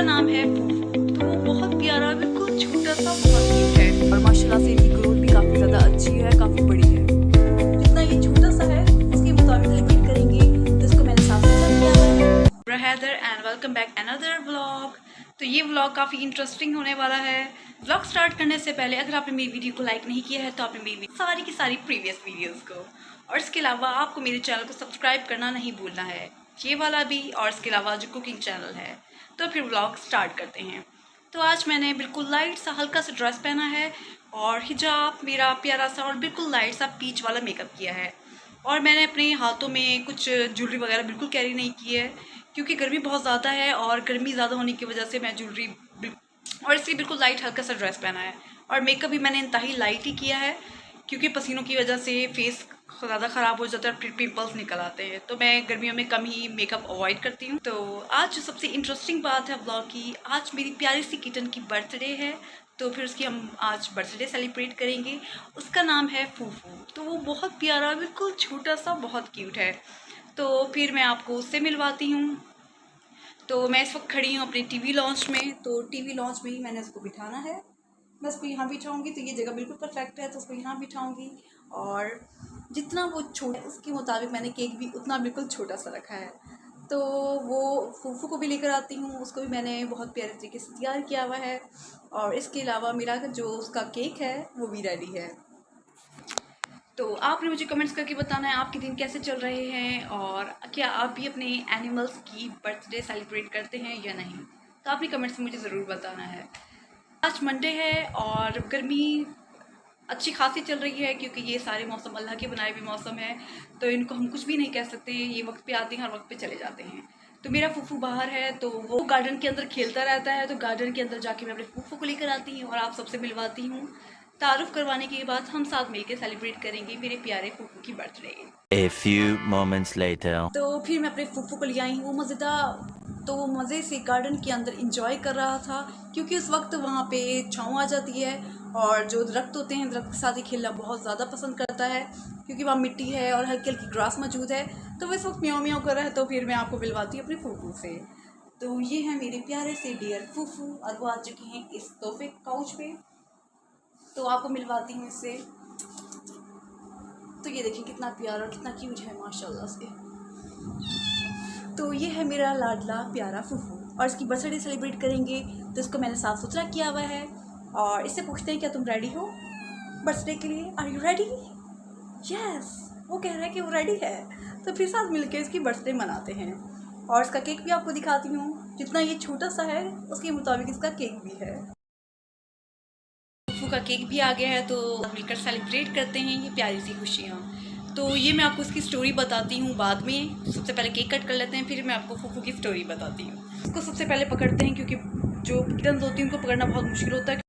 नाम है फूफू। तो वो बहुत प्यारा, बिल्कुल छोटा सा, बहुत क्यूट है और माशाल्लाह से इनकी ग्रोथ भी काफ़ी ज़्यादा अच्छी है, काफ़ी बड़ी है। जितना ये छोटा सा है उसके मुताबिक लिमिट करेंगे, जिसको मैंने साफ सुथरा किया है। Hi there and welcome back another vlog. तो ये व्लॉग काफ़ी इंटरेस्टिंग होने वाला है। व्लॉग स्टार्ट करने से पहले अगर आपने मेरी वीडियो को लाइक नहीं किया है तो आपने मेरी सारी की सारी प्रीवियस वीडियोस को, और इसके अलावा आपको मेरे चैनल को सब्सक्राइब करना नहीं भूलना है, ये वाला भी, और इसके अलावा जो कुकिंग चैनल है। तो फिर व्लॉग स्टार्ट करते हैं। तो आज मैंने बिल्कुल लाइट सा हल्का सा ड्रेस पहना है और हिजाब मेरा प्यारा सा और बिल्कुल लाइट सा पीच वाला मेकअप किया है। और मैंने अपने हाथों में कुछ ज्वेलरी वगैरह बिल्कुल कैरी नहीं की है, क्योंकि गर्मी बहुत ज़्यादा है और गर्मी ज़्यादा होने की वजह से मैं ज्वेलरी और इसलिए बिल्कुल लाइट हल्का सा ड्रेस पहना है। और मेकअप भी मैंने इंतहाई लाइट ही किया है, क्योंकि पसीनों की वजह से फेस ज़्यादा ख़राब हो जाता है और फिर पिंपल्स निकल आते हैं। तो मैं गर्मियों में कम ही मेकअप अवॉइड करती हूँ। तो आज जो सबसे इंटरेस्टिंग बात है व्लॉग की, आज मेरी प्यारी सी किटन की बर्थडे है। तो फिर उसकी हम आज बर्थडे सेलिब्रेट करेंगे। उसका नाम है फूफू। तो वो बहुत प्यारा, बिल्कुल छोटा सा, बहुत क्यूट है। तो फिर मैं आपको उससे मिलवाती हूँ। तो मैं इस वक्त खड़ी हूँ अपने टीवी लॉन्च में। तो टीवी लॉन्च में ही मैंने उसको बिठाना है। मैं उसको यहाँ बिठाऊँगी तो ये जगह बिल्कुल परफेक्ट है, तो उसको यहाँ बिठाऊँगी। और जितना वो छोटा है उसके मुताबिक मैंने केक भी उतना बिल्कुल छोटा सा रखा है। तो वो फूफू को भी लेकर आती हूँ, उसको भी मैंने बहुत प्यारे तरीके से तैयार किया हुआ है। और इसके अलावा मेरा जो उसका केक है वो भी रेडी है। तो आपने मुझे कमेंट्स करके बताना है आपके दिन कैसे चल रहे हैं, और क्या आप भी अपने एनिमल्स की बर्थडे सेलिब्रेट करते हैं या नहीं। तो आपने कमेंट्स में मुझे ज़रूर बताना है। आज मंडे है और गर्मी अच्छी खासी चल रही है, क्योंकि ये सारे मौसम अल्लाह के बनाए हुए मौसम है। तो इनको हम कुछ भी नहीं कह सकते, ये वक्त पे आते हैं और वक्त पे चले जाते हैं। तो मेरा फूफू बाहर है, तो वो गार्डन के अंदर खेलता रहता है। तो गार्डन के अंदर जाके मैं अपने फूफू को लेकर आती हूँ और आप सबसे मिलवाती हूँ। तारुफ करवाने के बाद हम साथ मिलकर सेलिब्रेट करेंगे मेरे प्यारे फूफू की birthday. A few moments later. तो फिर मैं अपने फूफू को ले आई हूँ। वो मज़े से गार्डन के अंदर इंजॉय कर रहा था, क्योंकि उस वक्त वहाँ पे छाँव आ जाती है और जो दरख्त होते हैं, दरख्त के साथ ही खेलना बहुत ज़्यादा पसंद करता है, क्योंकि वहाँ मिट्टी है और हल्की हल्की ग्रास मौजूद है। तो वो इस वक्त म्याऊं म्याऊं कर रहा है। तो फिर मैं आपको मिलवाती हूँ अपने फूफू से। तो ये है मेरे प्यारे से डियर फूफू, और वो आ चुके हैं इस तोहफे काउच पे। तो आपको मिलवाती हूँ इससे। तो ये देखिए कितना प्यारा और कितना क्यूट है माशाल्लाह से। तो ये है मेरा लाडला प्यारा फूफू, और इसकी बर्थडे सेलिब्रेट करेंगे। तो इसको मैंने साफ़ सुथरा किया हुआ है। और इससे पूछते हैं क्या तुम रेडी हो बर्थडे के लिए, आर यू रेडी। यस, वो कह रहा है कि वो रेडी है। तो फिर साथ मिलकर इसकी बर्थडे मनाते हैं। और इसका केक भी आपको दिखाती हूँ। जितना ये छोटा सा है उसके मुताबिक इसका केक भी है। फूफू का केक भी आ गया है, तो मिलकर सेलिब्रेट करते हैं ये प्यारी सी खुशियाँ। तो ये मैं आपको इसकी स्टोरी बताती हूँ बाद में। सबसे पहले केक कट कर लेते हैं, फिर मैं आपको फूफू की स्टोरी बताती हूँ। इसको सबसे पहले पकड़ते हैं, क्योंकि जो किटन्स होती हैं उनको पकड़ना बहुत मुश्किल होता है,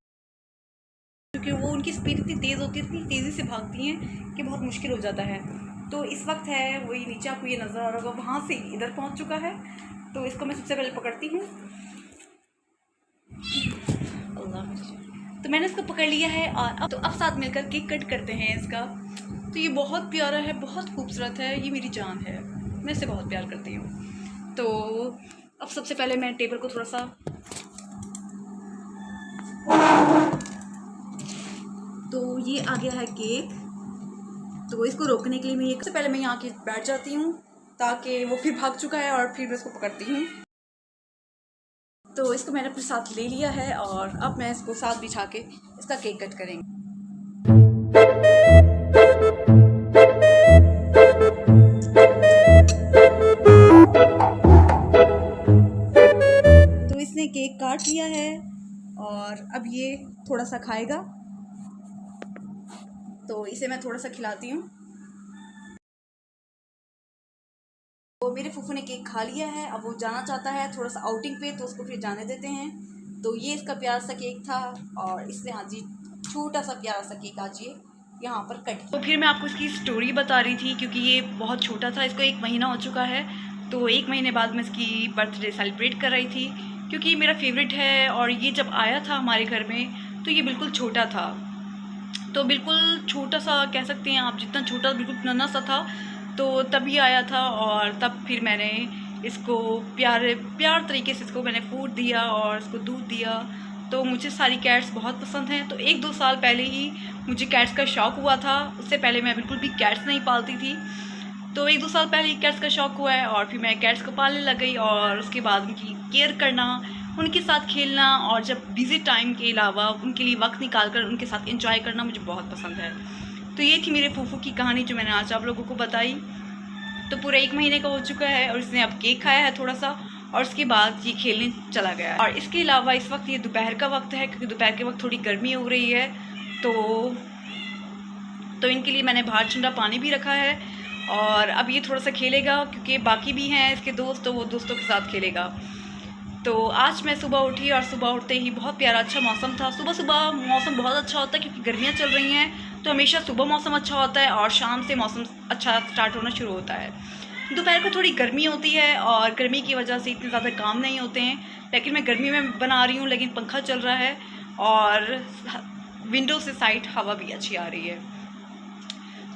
क्योंकि वो उनकी स्पीड इतनी तेज़ होती है, इतनी तेज़ी से भागती हैं कि बहुत मुश्किल हो जाता है। तो इस वक्त है वही नीचे आपको ये नज़र आ रहा होगा, वहाँ से इधर पहुँच चुका है। तो इसको मैं सबसे पहले पकड़ती हूँ। अल्लाह, तो मैंने इसको पकड़ लिया है। और अब साथ मिलकर केक कट करते हैं इसका। तो ये बहुत प्यारा है, बहुत खूबसूरत है, ये मेरी जान है, मैं इसे बहुत प्यार करती हूँ। तो अब सबसे पहले मैं टेबल को थोड़ा सा, तो ये आ गया है केक। तो इसको रोकने के लिए मैं सबसे पहले मैं यहाँ के बैठ जाती हूँ, ताकि वो फिर भाग चुका है और फिर मैं इसको पकड़ती हूँ। तो इसको मैंने अपने साथ ले लिया है और अब मैं इसको साथ बिठा के इसका केक कट करेंगे। तो इसने केक काट लिया है और अब ये थोड़ा सा खाएगा। तो इसे मैं थोड़ा सा खिलाती हूँ। तो मेरे फूफू ने केक खा लिया है। अब वो जाना चाहता है थोड़ा सा आउटिंग पे, तो उसको फिर जाने देते हैं। तो ये इसका प्यारा सा केक था, और इसने आज ही छोटा सा प्यारा सा केक आज ये यहाँ पर कट। तो फिर मैं आपको इसकी स्टोरी बता रही थी, क्योंकि ये बहुत छोटा था, इसको 1 महीना हो चुका है। तो 1 महीने बाद मैं इसकी बर्थडे सेलिब्रेट कर रही थी, क्योंकि ये मेरा फेवरेट है। और ये जब आया था हमारे घर में तो ये बिल्कुल छोटा था, तो बिल्कुल छोटा सा कह सकते हैं आप, जितना छोटा बिल्कुल नन्हा सा था। तो तभी आया था, और तब फिर मैंने इसको प्यार तरीके से इसको मैंने फूड दिया और इसको दूध दिया। तो मुझे सारी कैट्स बहुत पसंद हैं। तो 1-2 साल पहले ही मुझे कैट्स का शौक़ हुआ था। उससे पहले मैं बिल्कुल भी कैट्स नहीं पालती थी। तो 1-2 साल पहले ही कैट्स का शौक़ हुआ है और फिर मैं कैट्स को पालने लग गई और उसके बाद उनकी केयर करना, उनके साथ खेलना और जब बिज़ी टाइम के अलावा उनके लिए वक्त निकाल कर उनके साथ एंजॉय करना मुझे बहुत पसंद है। तो ये थी मेरे फूफू की कहानी जो मैंने आज आप लोगों को बताई। तो पूरा 1 महीने का हो चुका है और इसने अब केक खाया है थोड़ा सा और उसके बाद ये खेलने चला गया। और इसके अलावा इस वक्त ये दोपहर का वक्त है क्योंकि दोपहर के वक्त थोड़ी गर्मी हो रही है। तो इनके लिए मैंने बाहर ठंडा पानी भी रखा है और अब ये थोड़ा सा खेलेगा क्योंकि बाकी भी हैं इसके दोस्त, तो वो दोस्तों के साथ खेलेगा। तो आज मैं सुबह उठी और सुबह उठते ही बहुत प्यारा अच्छा मौसम था। सुबह मौसम बहुत अच्छा होता है क्योंकि गर्मियाँ चल रही हैं, तो हमेशा सुबह मौसम अच्छा होता है और शाम से मौसम अच्छा स्टार्ट होना शुरू होता है। दोपहर को थोड़ी गर्मी होती है और गर्मी की वजह से इतने ज़्यादा काम नहीं होते हैं, लेकिन मैं गर्मी में बना रही हूँ, लेकिन पंखा चल रहा है और विंडो से साइड हवा भी अच्छी आ रही है।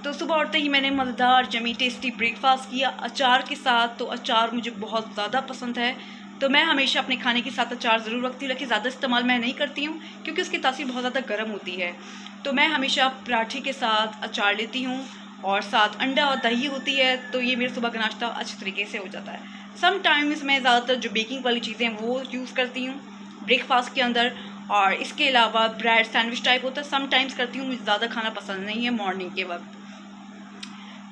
तो सुबह उठते ही मैंने मज़ेदार जमी टेस्टी ब्रेकफास्ट किया अचार के साथ। तो अचार मुझे बहुत ज़्यादा पसंद है, तो मैं हमेशा अपने खाने के साथ अचार ज़रूर रखती हूँ, लेकिन ज़्यादा इस्तेमाल मैं नहीं करती हूँ क्योंकि उसकी तासीर बहुत ज़्यादा गर्म होती है। तो मैं हमेशा पराठे के साथ अचार लेती हूँ और साथ अंडा और दही होती है, तो ये मेरे सुबह का नाश्ता अच्छे तरीके से हो जाता है। समटाइम्स मैं ज़्यादातर जो बेकिंग वाली चीज़ें हैं वो यूज़ करती हूँ ब्रेकफास्ट के अंदर, और इसके अलावा ब्रेड सैंडविच टाइप होता है समटाइम्स करती हूँ। मुझे ज़्यादा खाना पसंद नहीं है मॉर्निंग के वक्त।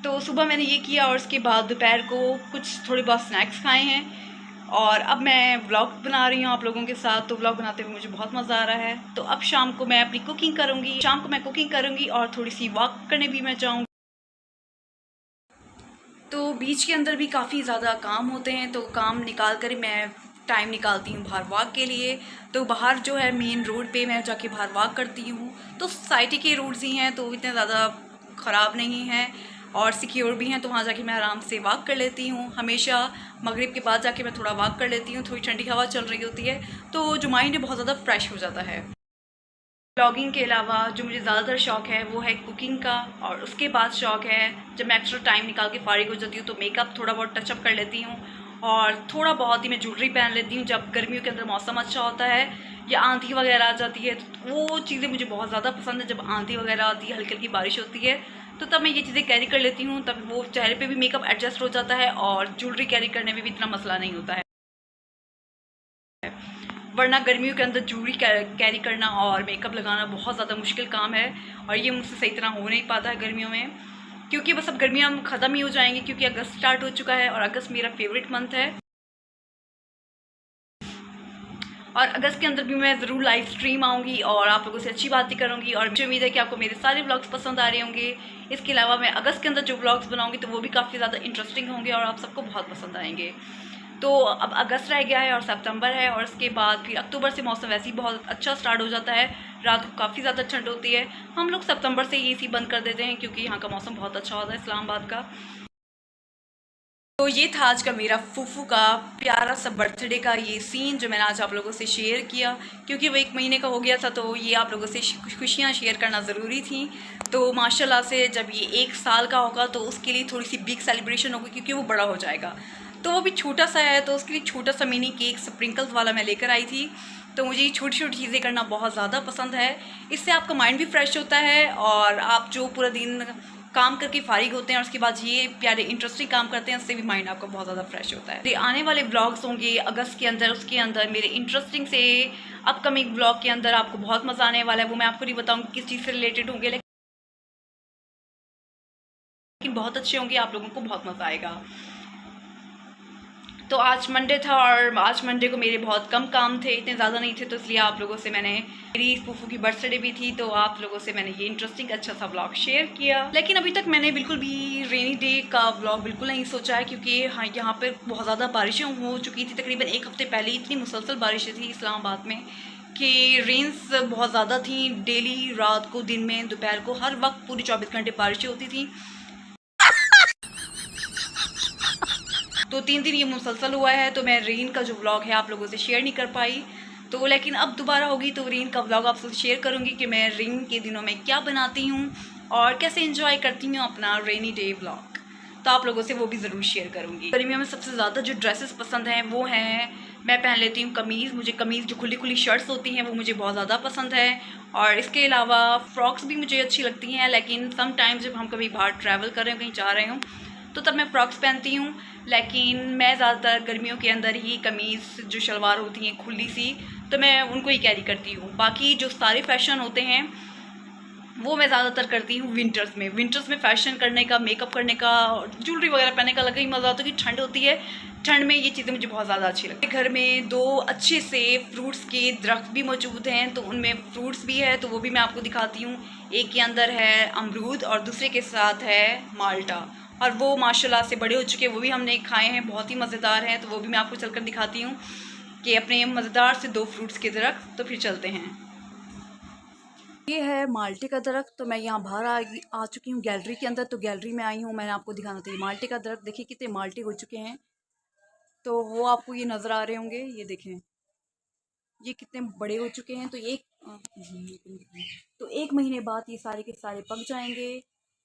तो सुबह मैंने ये किया और उसके बाद दोपहर को कुछ थोड़े बहुत स्नैक्स खाए हैं और अब मैं व्लॉग बना रही हूँ आप लोगों के साथ। तो व्लॉग बनाते हुए मुझे बहुत मज़ा आ रहा है। तो अब शाम को मैं अपनी कुकिंग करूँगी, शाम को मैं कुकिंग करूँगी और थोड़ी सी वॉक करने भी मैं जाऊँगी। तो बीच के अंदर भी काफ़ी ज़्यादा काम होते हैं, तो काम निकाल कर मैं टाइम निकालती हूँ बाहर वॉक के लिए। तो बाहर जो है मेन रोड पे मैं जाके बाहर वॉक करती हूँ। तो सोसाइटी के रोड्स ही हैं तो इतने ज़्यादा ख़राब नहीं हैं और सिक्योर भी हैं, तो वहाँ जाके मैं आराम से वॉक कर लेती हूँ। हमेशा मगरिब के बाद जाके मैं थोड़ा वॉक कर लेती हूँ, थोड़ी ठंडी हवा चल रही होती है तो जो माइंड है बहुत ज़्यादा फ्रेश हो जाता है। ब्लॉगिंग के अलावा जो मुझे ज़्यादातर शौक़ है वो है कुकिंग का, और उसके बाद शौक़ है जब मैं एक्स्ट्रा टाइम निकाल के फारिग हो जाती हूँ तो मेकअप थोड़ा बहुत टचअप कर लेती हूँ और थोड़ा बहुत ही मैं ज्वेलरी पहन लेती हूँ। जब गर्मियों के अंदर मौसम अच्छा होता है या आंधी वगैरह आ जाती है तो वो चीज़ें मुझे बहुत ज़्यादा पसंद है। जब आंधी वगैरह आती है, हल्की हल्की बारिश होती है, तो तब मैं ये चीज़ें कैरी कर लेती हूँ। तब वो चेहरे पे भी मेकअप एडजस्ट हो जाता है और ज्वेलरी कैरी करने में भी इतना मसला नहीं होता है। वरना गर्मियों के अंदर ज्वेलरी कैरी करना और मेकअप लगाना बहुत ज़्यादा मुश्किल काम है और ये मुझसे सही तरह हो नहीं पाता है गर्मियों में, क्योंकि बस अब गर्मियाँ ख़त्म ही हो जाएंगी क्योंकि अगस्त स्टार्ट हो चुका है और अगस्त मेरा फेवरेट मंथ है। और अगस्त के अंदर भी मैं ज़रूर लाइव स्ट्रीम आऊँगी और आप लोगों से अच्छी बातें करूँगी और मुझे उम्मीद है कि आपको मेरे सारे व्लॉग्स पसंद आ रहे होंगे। इसके अलावा मैं अगस्त के अंदर जो व्लॉग्स बनाऊँगी तो वो भी काफ़ी ज़्यादा इंटरेस्टिंग होंगे और आप सबको बहुत पसंद आएंगे। तो अब अगस्त रह गया है और सितंबर है और उसके बाद फिर अक्टूबर से मौसम वैसे ही बहुत अच्छा स्टार्ट हो जाता है। रात को काफ़ी ज़्यादा ठंड होती है। हम लोग सितंबर से एसी बंद कर देते हैं क्योंकि यहाँ का मौसम बहुत अच्छा होता है इस्लामाबाद का। तो ये था आज का मेरा फूफू का प्यारा सा बर्थडे का ये सीन जो मैंने आज आप लोगों से शेयर किया, क्योंकि वो 1 महीने का हो गया था तो ये आप लोगों से खुशियाँ शेयर करना ज़रूरी थी। तो माशाल्लाह से जब ये 1 साल का होगा तो उसके लिए थोड़ी सी बिग सेलिब्रेशन होगी क्योंकि वो बड़ा हो जाएगा। तो वो भी छोटा सा है तो उसके लिए छोटा सा मिनी केक स्प्रिंकल्स वाला मैं लेकर आई थी। तो मुझे ये छोटी छोटी चीज़ें करना बहुत ज़्यादा पसंद है। इससे आपका माइंड भी फ्रेश होता है और आप जो पूरा दिन काम करके फारिग होते हैं और उसके बाद ये प्यारे इंटरेस्टिंग काम करते हैं, उससे भी माइंड आपका बहुत ज़्यादा फ्रेश होता है। आने वाले ब्लॉग्स होंगे अगस्त के अंदर, उसके अंदर मेरे इंटरेस्टिंग से अपकमिंग ब्लॉग के अंदर आपको बहुत मज़ा आने वाला है। वो मैं आपको नहीं बताऊँगी किस चीज़ से रिलेटेड होंगे, लेकिन बहुत अच्छे होंगे, आप लोगों को बहुत मज़ा आएगा। तो आज मंडे था और आज मंडे को मेरे बहुत कम काम थे, इतने ज़्यादा नहीं थे, तो इसलिए आप लोगों से मैंने, मेरी फूफू की बर्थडे भी थी तो आप लोगों से मैंने ये इंटरेस्टिंग अच्छा सा व्लॉग शेयर किया। लेकिन अभी तक मैंने बिल्कुल भी रेनी डे का व्लॉग बिल्कुल नहीं सोचा है क्योंकि हाँ यहाँ पर बहुत ज़्यादा बारिशें हो चुकी थी। तकरीबन 1 हफ्ते पहले इतनी मुसलसल बारिशें थी इस्लामाबाद में कि रेंस बहुत ज़्यादा थी। डेली रात को, दिन में, दोपहर को, हर वक्त पूरी 24 घंटे बारिशें होती थी। तो 3 दिन ये मुसलसल हुआ है तो मैं रेन का जो व्लॉग है आप लोगों से शेयर नहीं कर पाई। तो लेकिन अब दोबारा होगी तो रेन का व्लॉग आपसे शेयर करूँगी कि मैं रेन के दिनों में क्या बनाती हूँ और कैसे एंजॉय करती हूँ अपना रेनी डे व्लॉग। तो आप लोगों से वो भी ज़रूर शेयर करूँगी। गर्मियों में सबसे ज़्यादा जो ड्रेसेस पसंद हैं वो हैं, मैं पहन लेती हूँ कमीज़। मुझे कमीज़ जो खुली खुली शर्ट्स होती हैं वो मुझे बहुत ज़्यादा पसंद है। और इसके अलावा फ़्रॉक्स भी मुझे अच्छी लगती हैं, लेकिन समटाइम्स जब हम कभी बाहर ट्रैवल कर रहे हो, कहीं जा रहे हूँ, तो तब मैं फ़्रॉक्स पहनती हूँ। लेकिन मैं ज़्यादातर गर्मियों के अंदर ही कमीज़ जो शलवार होती हैं खुली सी, तो मैं उनको ही कैरी करती हूँ। बाकी जो सारे फैशन होते हैं वो मैं ज़्यादातर करती हूँ विंटर्स में। विंटर्स में फ़ैशन करने का, मेकअप करने का, ज्वेलरी वगैरह पहनने का अलग ही मज़ा आता है, कि ठंड होती है, ठंड में ये चीज़ें मुझे बहुत ज़्यादा अच्छी लगती है। घर में 2 अच्छे से फ्रूट्स के दरख्त भी मौजूद हैं, तो उनमें फ्रूट्स भी है, तो वो भी मैं आपको दिखाती हूँ। एक के अंदर है अमरूद और दूसरे के साथ है माल्टा, और वो माशाल्लाह से बड़े हो चुके हैं, वो भी हमने खाए हैं, बहुत ही मज़ेदार हैं। तो वो भी मैं आपको चलकर दिखाती हूँ कि अपने मज़ेदार से 2 फ्रूट्स के दरख्त। तो फिर चलते हैं। ये है माल्टे का दरख्त। तो मैं यहाँ बाहर आ चुकी हूँ गैलरी के अंदर। तो गैलरी में आई हूँ, मैंने आपको दिखाना था ये माल्टे का दरख्त। देखिए कितने माल्टे हो चुके हैं, तो वो आपको ये नज़र आ रहे होंगे। ये देखें ये कितने बड़े हो चुके हैं। तो 1 महीने बाद ये सारे के सारे पक जाएंगे,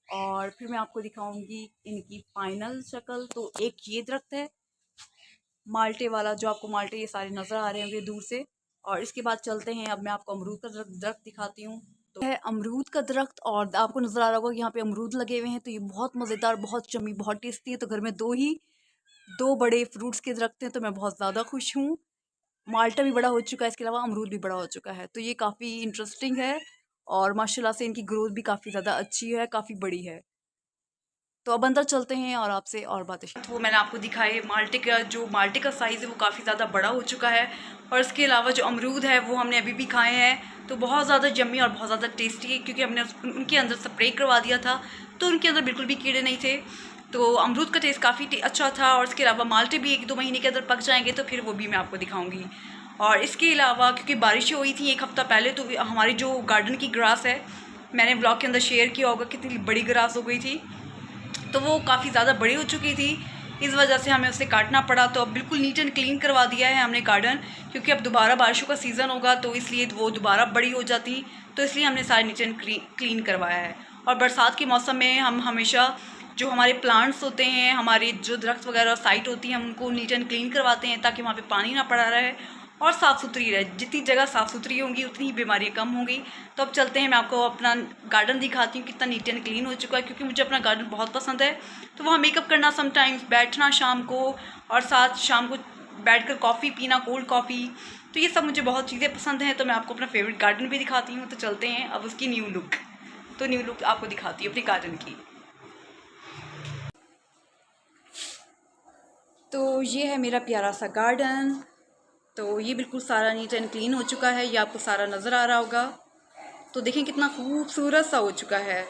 और फिर मैं आपको दिखाऊंगी इनकी फाइनल शक्ल। तो एक ये दरख्त है माल्टे वाला, जो आपको माल्टे ये सारे नज़र आ रहे होंगे दूर से। और इसके बाद चलते हैं, अब मैं आपको अमरूद का दरख्त दिखाती हूँ। तो है अमरूद का दरख्त, और आपको नज़र आ रहा होगा कि यहाँ पे अमरूद लगे हुए हैं। तो ये बहुत मज़ेदार, बहुत यम्मी, बहुत टेस्टी है। तो घर में 2 बड़े फ्रूट्स के दरख्त हैं, तो मैं बहुत ज़्यादा खुश हूँ। माल्टा भी बड़ा हो चुका है, इसके अलावा अमरूद भी बड़ा हो चुका है। तो ये काफ़ी इंटरेस्टिंग है, और माशाल्लाह से इनकी ग्रोथ भी काफ़ी ज़्यादा अच्छी है, काफ़ी बड़ी है। तो अब अंदर चलते हैं और आपसे और बातें। वो मैंने आपको दिखाए माल्टे का साइज़ है वो काफ़ी ज़्यादा बड़ा हो चुका है। और इसके अलावा जो अमरूद है वो हमने अभी भी खाए हैं, तो बहुत ज़्यादा यम्मी और बहुत ज़्यादा टेस्टी है, क्योंकि हमने उनके अंदर स्प्रे करवा दिया था, तो उनके अंदर बिल्कुल भी कीड़े नहीं थे। तो अमरूद का टेस्ट काफ़ी अच्छा था। और इसके अलावा माल्टे भी 1-2 महीने के अंदर पक जाएंगे, तो फिर वो भी मैं आपको दिखाऊंगी। और इसके अलावा क्योंकि बारिशें हुई थी 1 हफ़्ता पहले, तो हमारी जो गार्डन की ग्रास है, मैंने ब्लॉग के अंदर शेयर किया होगा कितनी बड़ी ग्रास हो गई थी, तो वो काफ़ी ज़्यादा बड़ी हो चुकी थी। इस वजह से हमें उसे काटना पड़ा। तो अब बिल्कुल नीट एंड क्लीन करवा दिया है हमने गार्डन, क्योंकि अब दोबारा बारिशों का सीज़न होगा, तो इसलिए वो दोबारा बड़ी हो जाती, तो इसलिए हमने सारे नीट एंड क्लीन करवाया है। और बरसात के मौसम में हम हमेशा जो हमारे प्लांट्स होते हैं, हमारे जो दरख्त वगैरह साइट होती हैं, हम उनको नीट एंड क्लीन करवाते हैं, ताकि वहाँ पे पानी ना पड़ा रहे और साफ़ सुथरी रहे। जितनी जगह साफ़ सुथरी होंगी उतनी ही बीमारियाँ कम होंगी। तो अब चलते हैं, मैं आपको अपना गार्डन दिखाती हूँ कितना नीट एंड क्लीन हो चुका है, क्योंकि मुझे अपना गार्डन बहुत पसंद है। तो वहाँ मेकअप करना, समटाइम्स बैठना शाम को, और साथ शाम को बैठकर कॉफ़ी पीना, कोल्ड कॉफ़ी, तो ये सब मुझे बहुत चीज़ें पसंद हैं। तो मैं आपको अपना फेवरेट गार्डन भी दिखाती हूँ। तो चलते हैं अब उसकी न्यू लुक आपको दिखाती हूँ अपने गार्डन की। तो ये है मेरा प्यारा सा गार्डन। तो ये बिल्कुल सारा नीट एंड क्लीन हो चुका है, ये आपको सारा नज़र आ रहा होगा। तो देखें कितना खूबसूरत सा हो चुका है।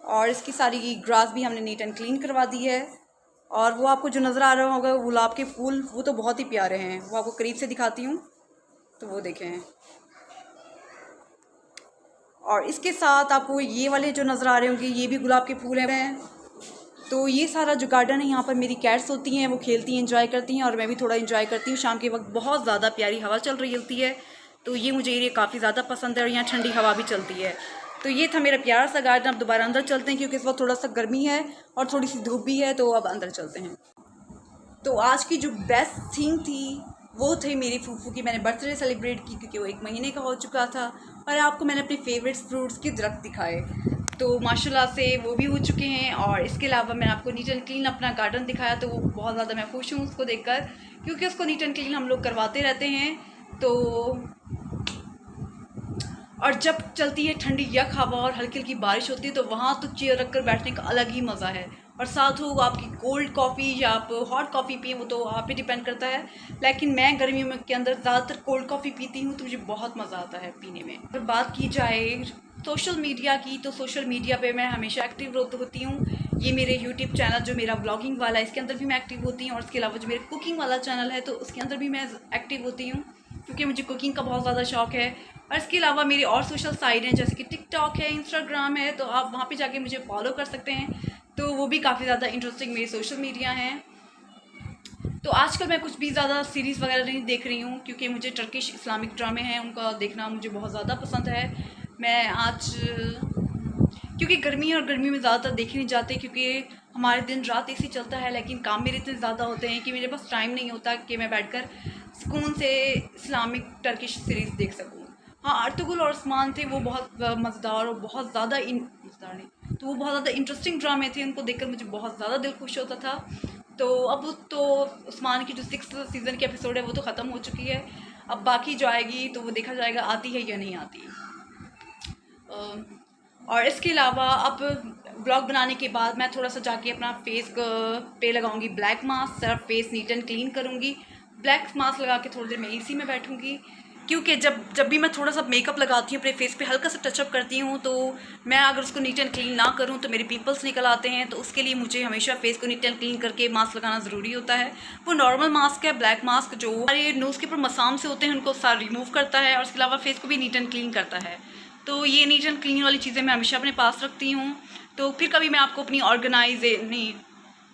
और इसकी सारी ग्रास भी हमने नीट एंड क्लीन करवा दी है। और वो आपको जो नज़र आ रहा होगा गुलाब के फूल, वो तो बहुत ही प्यारे हैं, वो आपको करीब से दिखाती हूँ। तो वो देखें, और इसके साथ आपको ये वाले जो नज़र आ रहे होंगे, ये भी गुलाब के फूल हैं। तो ये सारा जो गार्डन है, यहाँ पर मेरी कैट्स होती हैं, वो खेलती हैं, एंजॉय करती हैं, और मैं भी थोड़ा एंजॉय करती हूँ। शाम के वक्त बहुत ज़्यादा प्यारी हवा चल रही होती है, तो ये मुझे एरिया काफ़ी ज़्यादा पसंद है, और यहाँ ठंडी हवा भी चलती है। तो ये था मेरा प्यारा सा गार्डन। अब दोबारा अंदर चलते हैं, क्योंकि इस वक्त थोड़ा सा गर्मी है और थोड़ी सी धूप भी है। तो अब अंदर चलते हैं। तो आज की जो बेस्ट थिंग थी वो थी मेरी फूफू की, मैंने बर्थडे सेलिब्रेट की, क्योंकि वो 1 महीने का हो चुका था, और आपको मैंने अपने फेवरेट फ्रूट्स के दरख्त दिखाए, तो माशाल्लाह से वो भी हो चुके हैं। और इसके अलावा मैंने आपको नीट एंड क्लीन अपना गार्डन दिखाया, तो वो बहुत ज़्यादा मैं खुश हूँ उसको देखकर, क्योंकि उसको नीट एंड क्लीन हम लोग करवाते रहते हैं। तो और जब चलती है ठंडी यक हवा और हल्की हल्की बारिश होती है, तो वहाँ तो चेयर रख कर बैठने का अलग ही मज़ा है। और साथ हो आपकी कोल्ड कॉफ़ी या आप हॉट कॉफ़ी पिए, वो तो आप पे डिपेंड करता है, लेकिन मैं गर्मियों में के अंदर ज़्यादातर कोल्ड कॉफ़ी पीती हूँ, तो मुझे बहुत मज़ा आता है पीने में। अगर बात की जाए सोशल मीडिया की, तो सोशल मीडिया पे मैं हमेशा एक्टिव होती हूँ। ये मेरे यूट्यूब चैनल जो मेरा ब्लॉगिंग वाला है, इसके अंदर भी मैं एक्टिव होती हूँ, और इसके अलावा जो मेरे कुकिंग वाला चैनल है, तो उसके अंदर भी मैं एक्टिव होती हूँ, क्योंकि मुझे कुकिंग का बहुत ज़्यादा शौक़ है। और इसके अलावा मेरी और सोशल साइट हैं, जैसे कि टिकटॉक है, इंस्टाग्राम है, तो आप वहाँ पे जाके मुझे फॉलो कर सकते हैं। तो वो भी काफ़ी ज़्यादा इंटरेस्टिंग मेरी सोशल मीडिया हैं। तो आजकल मैं कुछ भी ज़्यादा सीरीज़ वगैरह नहीं देख रही हूँ, क्योंकि मुझे टर्किश इस्लामिक ड्रामे हैं, उनका देखना मुझे बहुत ज़्यादा पसंद है। मैं आज क्योंकि गर्मी है और गर्मी में ज़्यादातर देखे नहीं जाते, क्योंकि हमारे दिन रात एसी चलता है, लेकिन काम मेरे इतने ज़्यादा होते हैं कि मेरे पास टाइम नहीं होता कि मैं बैठकर सुकून से इस्लामिक टर्किश सीरीज़ देख सकूँ। हाँ, अर्तुगरुल और उस्मान थे, वो बहुत मज़ेदार और बहुत ज़्यादा मज़ेदार नहीं तो वो बहुत ज़्यादा इंटरेस्टिंग ड्रामे थे, उनको देखकर मुझे बहुत ज़्यादा दिल खुश होता था। तो अब तो उस्मान की जो 6th सीज़न की एपिसोड है वो तो ख़त्म हो चुकी है, अब बाकी जो आएगी तो वो देखा जाएगा आती है या नहीं आती। और इसके अलावा अब ब्लॉग बनाने के बाद मैं थोड़ा सा जाके अपना फेस पे लगाऊंगी ब्लैक मास्क, सिर्फ फेस नीट एंड क्लीन करूँगी। ब्लैक मास्क लगा के थोड़ी देर मैं एसी में बैठूँगी, क्योंकि जब भी मैं थोड़ा सा मेकअप लगाती हूँ, अपने फेस पे हल्का सा टचअप करती हूँ, तो मैं अगर उसको नीट एंड क्लीन ना करूँ तो मेरे पिंपल्स निकल आते हैं। तो उसके लिए मुझे हमेशा फेस को नीट एंड क्लीन करके मास्क लगाना ज़रूरी होता है। वो नॉर्मल मास्क है, ब्लैक मास्क, जो हमारे नोज़ के ऊपर मसाम से होते हैं उनको सारा रिमूव करता है और उसके अलावा फेस को भी नीट एंड क्लीन करता है। तो ये नीट एंड क्लीन वाली चीज़ें मैं हमेशा अपने पास रखती हूँ। तो फिर कभी मैं आपको अपनी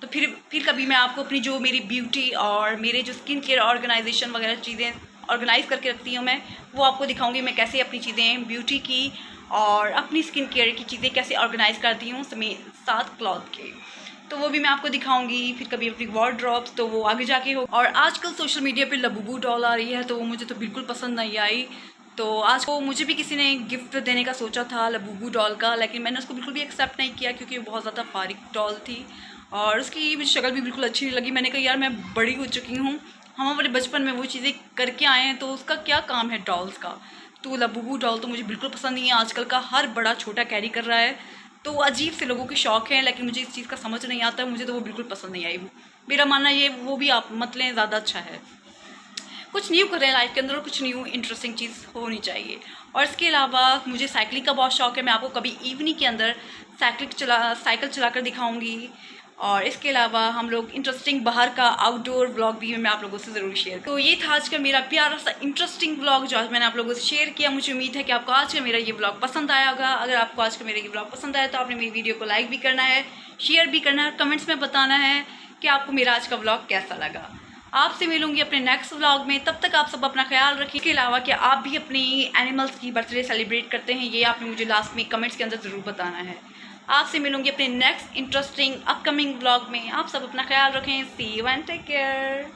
फिर कभी मैं आपको अपनी जो मेरी ब्यूटी और मेरे जो स्किन केयर ऑर्गेनाइजेशन वगैरह चीज़ें ऑर्गेनाइज करके रखती हूँ मैं, वो आपको दिखाऊंगी मैं कैसे अपनी चीज़ें ब्यूटी की और अपनी स्किन केयर की चीज़ें कैसे ऑर्गेनाइज करती हूँ साथ क्लॉथ के, तो वो भी मैं आपको दिखाऊंगी। फिर कभी अपनी वार्डरोब्स, तो वो आगे जाके हो। और आजकल सोशल मीडिया पे लबूबू डॉल आ रही है, तो वो मुझे तो बिल्कुल पसंद नहीं आई। तो आज को मुझे भी किसी ने गिफ्ट देने का सोचा था लबूबू डॉल का, लेकिन मैंने उसको बिल्कुल भी एक्सेप्ट नहीं किया क्योंकि वो बहुत ज़्यादा फारिक डॉल थी और उसकी मुझे शक्ल भी बिल्कुल अच्छी नहीं लगी। मैंने कहा यार मैं बड़ी हो चुकी हूँ, हम हमारे बचपन में वो चीज़ें करके आए हैं, तो उसका क्या काम है डॉल्स का। तो लबूबू डॉल तो मुझे बिल्कुल पसंद नहीं है, आजकल का हर बड़ा छोटा कैरी कर रहा है, तो अजीब से लोगों के शौक़ हैं, लेकिन मुझे इस चीज़ का समझ नहीं आता, मुझे तो वो बिल्कुल पसंद नहीं आई। मेरा मानना ये वो भी आप मत लें, ज़्यादा अच्छा है। कुछ न्यू करें लाइफ के अंदर और कुछ न्यू इंटरेस्टिंग चीज़ होनी चाहिए। और इसके अलावा मुझे साइकिलिंग का बहुत शौक़ है, मैं आपको कभी इवनिंग के अंदर साइकिल चलाकर दिखाऊंगी। और इसके अलावा हम लोग इंटरेस्टिंग बाहर का आउटडोर व्लॉग भी मैं आप लोगों से ज़रूर शेयर करूँ। तो ये था आज का मेरा प्यारा सा इंटरेस्टिंग व्लॉग जो आज मैंने आप लोगों से शेयर किया। मुझे उम्मीद है कि आपको आज का मेरा ये व्लॉग पसंद आया होगा। अगर आपको आज का मेरा ये व्लॉग पसंद आया तो आपने मेरी वीडियो को लाइक भी करना है, शेयर भी करना है, कमेंट्स में बताना है कि आपको मेरा आज का व्लॉग कैसा लगा। आपसे मिलूंगी अपने नेक्स्ट व्लॉग में, तब तक आप सब अपना ख्याल रखिए। इसके अलावा कि आप भी अपनी एनिमल्स की बर्थडे सेलिब्रेट करते हैं, ये आपने मुझे लास्ट में कमेंट्स के अंदर ज़रूर बताना है। आपसे मिलूंगी अपने नेक्स्ट इंटरेस्टिंग अपकमिंग व्लॉग में। आप सब अपना ख्याल रखें। सी यू एंड टेक केयर।